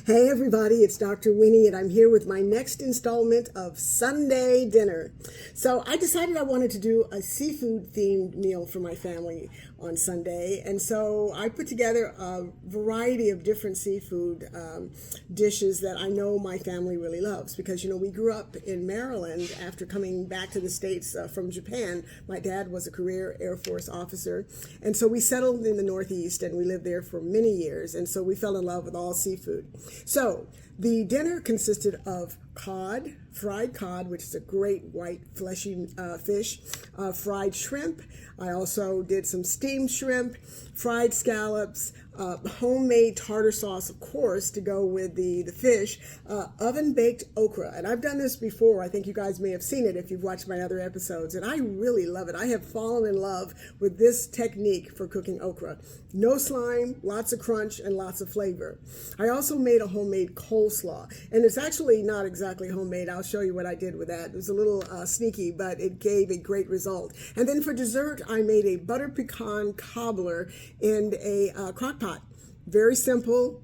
Hey everybody, it's Dr. Winnie and I'm here with my next installment of Sunday Dinner. So I decided I wanted to do a seafood themed meal for my family on Sunday, and so I put together a variety of different seafood dishes that I know my family really loves because we grew up in Maryland after coming back to the States from Japan. My dad was a career Air Force officer, and so we settled in the Northeast and we lived there for many years, and so we fell in love with all seafood. So the dinner consisted of cod, fried cod, which is a great white fleshy fish, fried shrimp. I also did some steamed shrimp, fried scallops, homemade tartar sauce, of course, to go with the fish, oven-baked okra. And I've done this before. I think you guys may have seen it if you've watched my other episodes. And I really love it. I have fallen in love with this technique for cooking okra. No slime, lots of crunch, and lots of flavor. I also made a homemade coleslaw. And it's actually not exactly homemade. I'll show you what I did with that. It was a little sneaky, but it gave a great result. And then for dessert, I made a butter pecan cobbler in a crock pot. Very simple,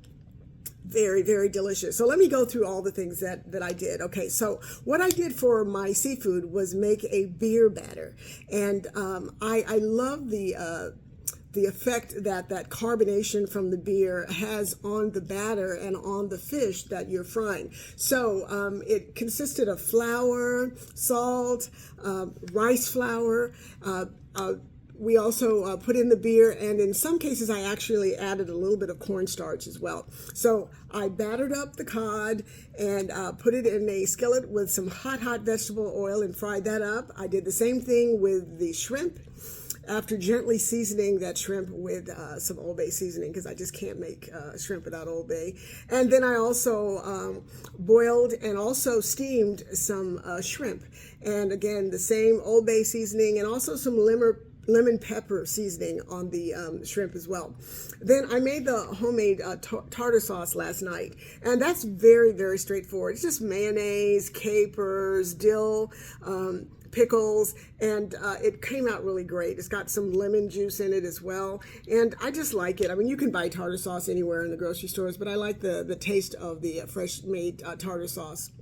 very, very delicious. So let me go through all the things that I did. Okay, so what I did for my seafood was make a beer batter. And I love the effect that carbonation from the beer has on the batter and on the fish that you're frying. So it consisted of flour, salt, rice flour. We also put in the beer, and in some cases I actually added a little bit of cornstarch as well. So I battered up the cod and put it in a skillet with some hot vegetable oil and fried that up. I did the same thing with the shrimp, after gently seasoning that shrimp with some Old Bay seasoning, because I just can't make shrimp without Old Bay. And then I also boiled and also steamed some shrimp. And again, the same Old Bay seasoning and also some lemon pepper seasoning on the shrimp as well. Then I made the homemade tartar sauce last night, and that's very, very straightforward. It's just mayonnaise, capers, dill, pickles, and it came out really great. It's got some lemon juice in it as well, and I just like it. I mean, you can buy tartar sauce anywhere in the grocery stores, but I like the taste of the fresh made tartar sauce.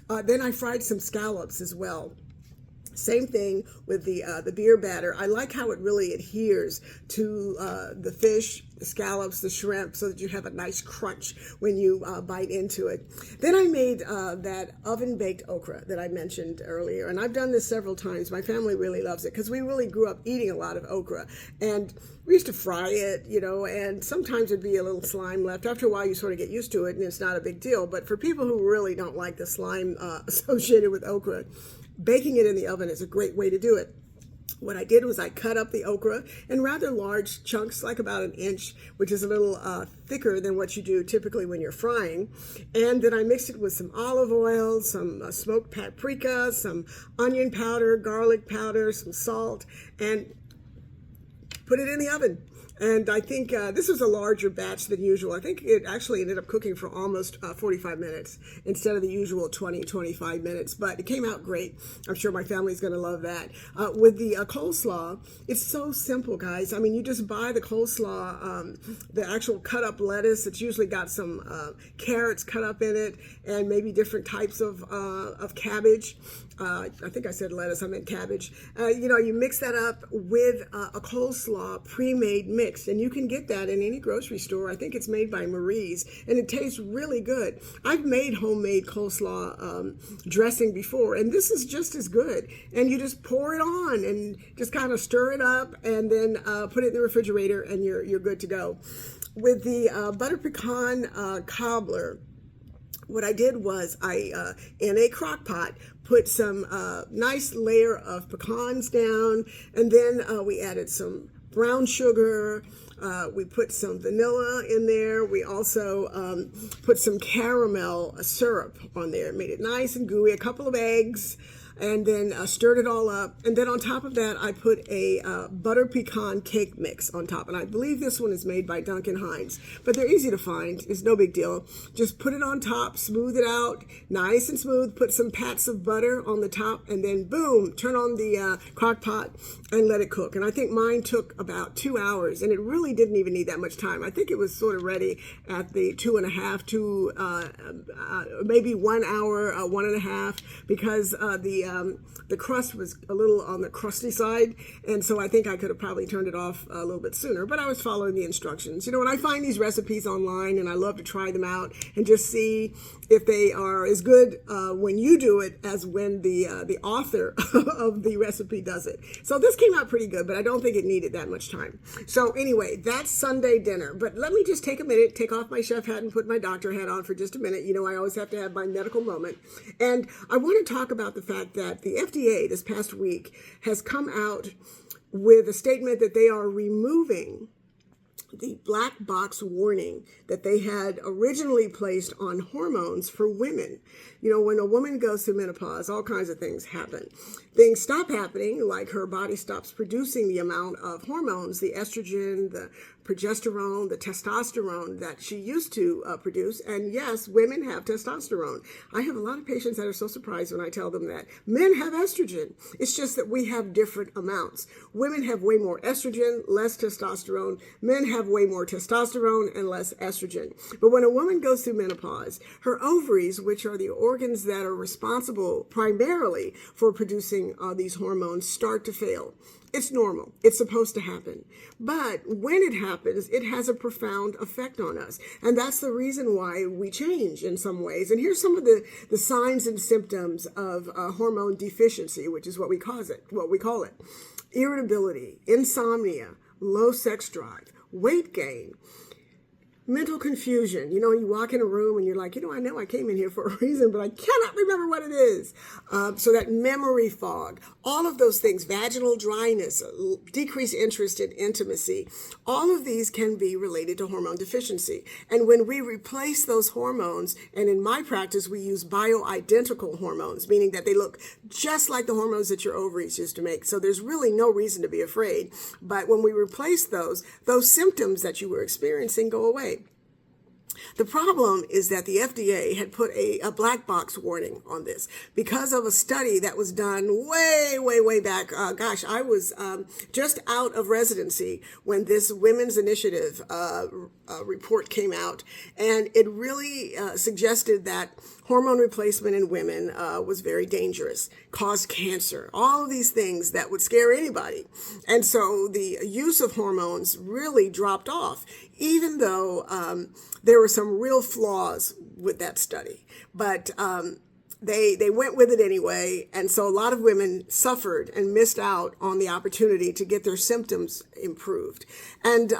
Then I fried some scallops as well. Same thing with the beer batter. I like how it really adheres to the fish, the scallops, the shrimp, so that you have a nice crunch when you bite into it. Then I made that oven-baked okra that I mentioned earlier, and I've done this several times. My family really loves it because we really grew up eating a lot of okra, and we used to fry it, and sometimes there'd be a little slime left. After a while, you sort of get used to it, and it's not a big deal. But for people who really don't like the slime associated with okra, baking it in the oven is a great way to do it. What I did was I cut up the okra in rather large chunks, like about an inch, which is a little thicker than what you do typically when you're frying. And then I mixed it with some olive oil, some smoked paprika, some onion powder, garlic powder, some salt, and put it in the oven. And I think this was a larger batch than usual. I think it actually ended up cooking for almost 45 minutes instead of the usual 20-25 minutes. But it came out great. I'm sure my family's going to love that. With the coleslaw, it's so simple, guys. I mean, you just buy the coleslaw, the actual cut-up lettuce. It's usually got some carrots cut up in it and maybe different types of cabbage. I think I said lettuce, I meant cabbage. You mix that up with a coleslaw pre-made mix. And you can get that in any grocery store. I think it's made by Marie's, and it tastes really good. I've made homemade coleslaw dressing before, and this is just as good. And you just pour it on and just kind of stir it up, and then put it in the refrigerator, and you're good to go. With the butter pecan cobbler, what I did was I, in a crock pot, put some nice layer of pecans down, and then we added some brown sugar. We put some vanilla in there. We also put some caramel syrup on there. Made it nice and gooey. A couple of eggs. and then stirred it all up. And then on top of that, I put a butter pecan cake mix on top. And I believe this one is made by Duncan Hines, but they're easy to find. It's no big deal. Just put it on top, smooth it out, nice and smooth, put some pats of butter on the top, and then boom, turn on the crock pot and let it cook. And I think mine took about 2 hours, and it really didn't even need that much time. I think it was sort of ready at the 2.5 to maybe 1 hour, 1.5, because the crust was a little on the crusty side, and so I think I could have probably turned it off a little bit sooner, but I was following the instructions. You know, when I find these recipes online, and I love to try them out and just see if they are as good when you do it as when the author of the recipe does it. So this came out pretty good, but I don't think it needed that much time. So anyway, that's Sunday dinner. But let me just take a minute, take off my chef hat and put my doctor hat on for just a minute. You know, I always have to have my medical moment. And I want to talk about the fact that the FDA this past week has come out with a statement that they are removing the black box warning that they had originally placed on hormones for women. You know, when a woman goes through menopause, all kinds of things happen. Things stop happening, like her body stops producing the amount of hormones, the estrogen, the progesterone, the testosterone that she used to produce. And yes, women have testosterone. I have a lot of patients that are so surprised when I tell them that men have estrogen. It's just that we have different amounts. Women have way more estrogen, less testosterone. Men have way more testosterone and less estrogen. But when a woman goes through menopause, her ovaries, which are the organs that are responsible primarily for producing these hormones, start to fail. It's normal. It's supposed to happen. But when it happens, it has a profound effect on us. And that's the reason why we change in some ways. And here's some of the signs and symptoms of hormone deficiency, which is what we call it. Irritability, insomnia, low sex drive, weight gain, mental confusion. You know, you walk in a room and you're like, I know I came in here for a reason, but I cannot remember what it is. So that memory fog, all of those things, vaginal dryness, decreased interest in intimacy, all of these can be related to hormone deficiency. And when we replace those hormones, and in my practice, we use bioidentical hormones, meaning that they look just like the hormones that your ovaries used to make. So there's really no reason to be afraid. But when we replace those symptoms that you were experiencing go away. The problem is that the FDA had put a black box warning on this because of a study that was done way back. I was just out of residency when this Women's Initiative report came out, and it really suggested that hormone replacement in women was very dangerous, caused cancer, all of these things that would scare anybody. And so the use of hormones really dropped off, even though there were some real flaws with that study. But they went with it anyway. And so a lot of women suffered and missed out on the opportunity to get their symptoms improved. And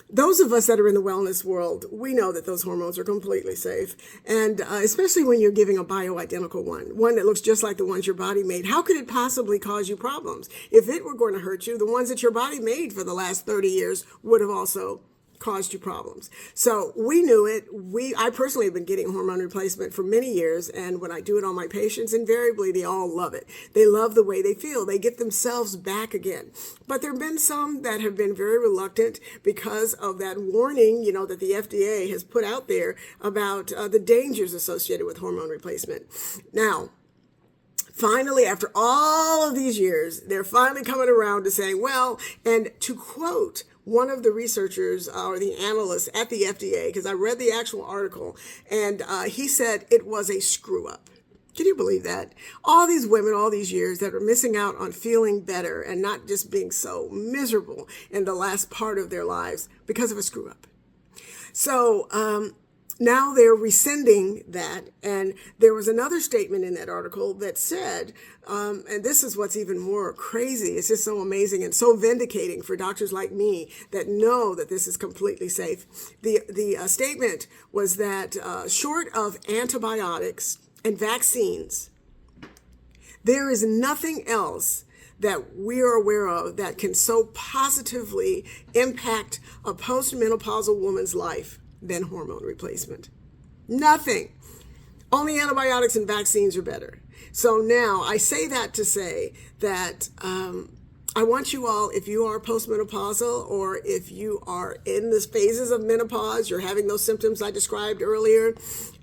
those of us that are in the wellness world, we know that those hormones are completely safe. And especially when you're giving a bioidentical one that looks just like the ones your body made. How could it possibly cause you problems? If it were going to hurt you, the ones that your body made for the last 30 years would have also caused you problems. So we knew it. I personally have been getting hormone replacement for many years, and when I do it on my patients, invariably they all love it. They love the way they feel. They get themselves back again. But there have been some that have been very reluctant because of that warning, that the FDA has put out there about the dangers associated with hormone replacement. Now, finally, after all of these years, they're finally coming around to saying, well, and to quote one of the researchers or the analysts at the FDA, because I read the actual article, and he said it was a screw up. Can you believe that? All these women, all these years that are missing out on feeling better and not just being so miserable in the last part of their lives because of a screw up. So, now they're rescinding that, and there was another statement in that article that said, and this is what's even more crazy, it's just so amazing and so vindicating for doctors like me that know that this is completely safe. The statement was that short of antibiotics and vaccines, there is nothing else that we are aware of that can so positively impact a postmenopausal woman's life than hormone replacement. Nothing. Only antibiotics and vaccines are better. So now I say that to say that I want you all, if you are postmenopausal or if you are in the phases of menopause, you're having those symptoms I described earlier,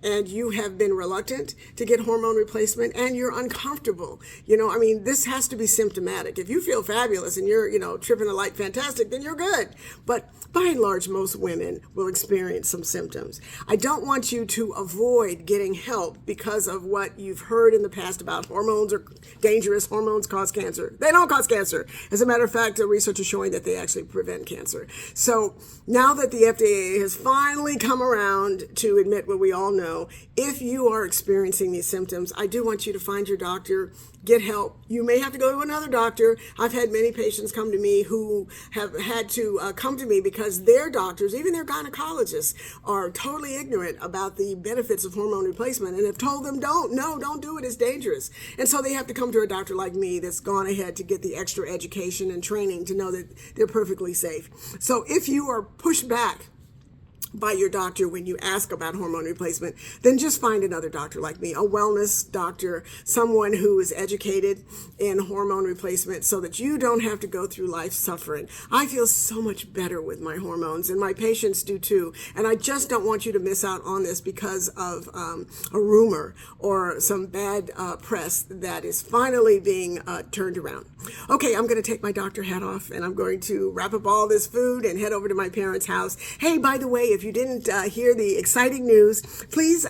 and you have been reluctant to get hormone replacement and you're uncomfortable. This has to be symptomatic. If you feel fabulous and you're, tripping a light fantastic, then you're good. But by and large, most women will experience some symptoms. I don't want you to avoid getting help because of what you've heard in the past about hormones are dangerous, hormones cause cancer. They don't cause cancer. As a matter of fact, research is showing that they actually prevent cancer. So now that the FDA has finally come around to admit what we all know, if you are experiencing these symptoms, I do want you to find your doctor, get help. You may have to go to another doctor. I've had many patients come to me who have had to come to me because their doctors, even their gynecologists, are totally ignorant about the benefits of hormone replacement and have told them, don't do it, it's dangerous. And so they have to come to a doctor like me that's gone ahead to get the extra education and training to know that they're perfectly safe. So if you are pushed back by your doctor when you ask about hormone replacement, then just find another doctor like me, a wellness doctor, someone who is educated in hormone replacement so that you don't have to go through life suffering. I feel so much better with my hormones, and my patients do too. And I just don't want you to miss out on this because of a rumor or some bad press that is finally being turned around. Okay, I'm going to take my doctor hat off and I'm going to wrap up all this food and head over to my parents' house. Hey, by the way, if you didn't hear the exciting news, please,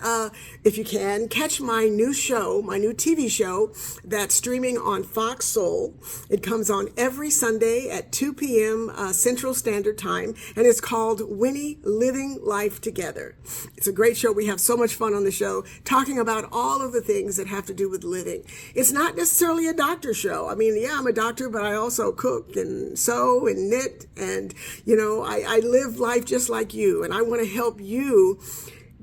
if you can, catch my new show, my new TV show that's streaming on Fox Soul. It comes on every Sunday at 2 p.m. Central Standard Time, and it's called Winnie Living Life Together. It's a great show. We have so much fun on the show talking about all of the things that have to do with living. It's not necessarily a doctor show. I'm a doctor, but I also cook and sew and knit, and I live life just like you, and I want to help you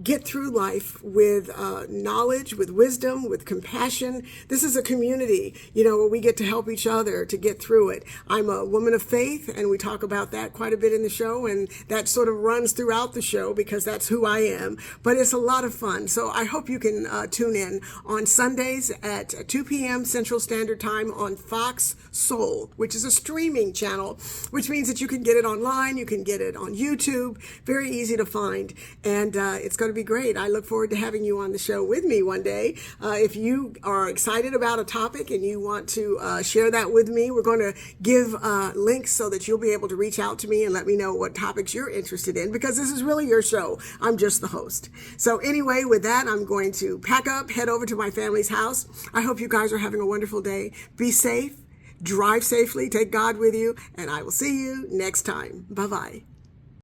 get through life with knowledge, with wisdom, with compassion. This is a community, where we get to help each other to get through it. I'm a woman of faith, and we talk about that quite a bit in the show, and that sort of runs throughout the show because that's who I am. But it's a lot of fun. So I hope you can tune in on Sundays at 2 p.m. Central Standard Time on Fox Soul, which is a streaming channel, which means that you can get it online, you can get it on YouTube, very easy to find, and it's going to be great. I look forward to having you on the show with me one day. If you are excited about a topic and you want to share that with me, we're going to give links so that you'll be able to reach out to me and let me know what topics you're interested in, because this is really your show. I'm just the host. So anyway, with that, I'm going to pack up, head over to my family's house. I hope you guys are having a wonderful day. Be safe, drive safely, take God with you, and I will see you next time. Bye-bye.